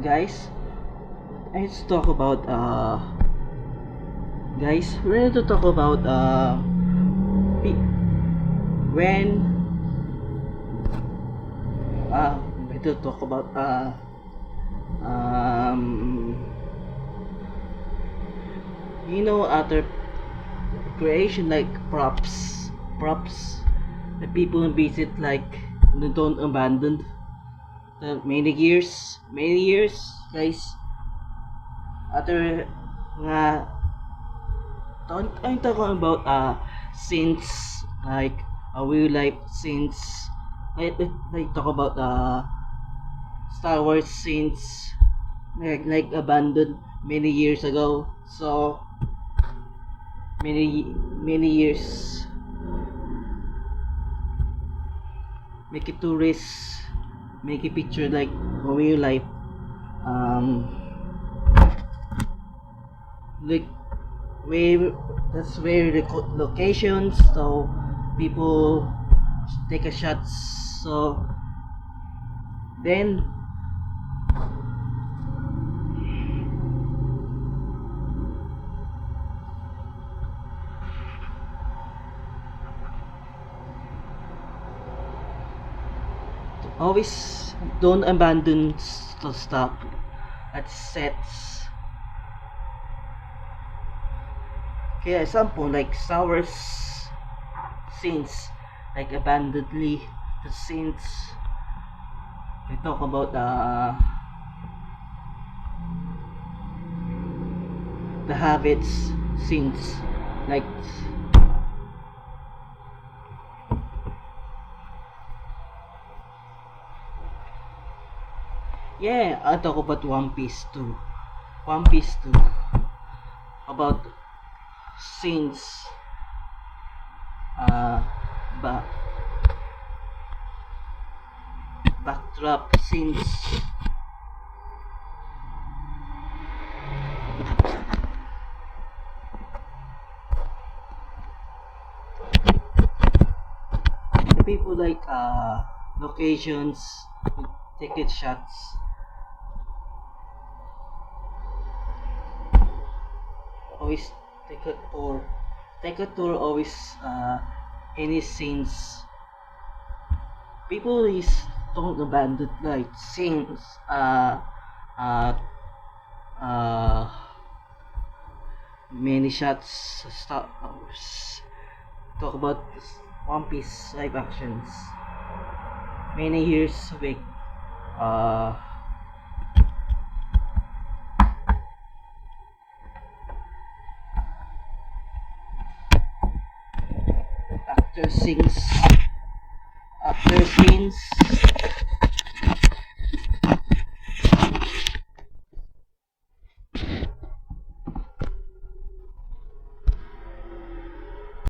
Guys, let's talk about guys, we're going to talk about when we're to talk about other creation like props the people visit, like don't abandon many years guys. Other nga I'm talking about scenes like a real life scenes, like talk about Star Wars scenes like abandoned many years ago. So many years make it tourist, make a picture like real life, like where that's where the locations, so people take a shots. So then always don't abandon stuff at sets. Okay, example like Star Wars scenes, like abandonedly the scenes. We talk about the habits scenes, like yeah, I talk about One Piece too. About scenes, ba backdrop scenes. The people like locations, ticket shots. Always take a tour always any scenes. People is don't abandon like scenes, uh uh many shots stop. Talk about One Piece live actions many years back. uh After scenes, after scenes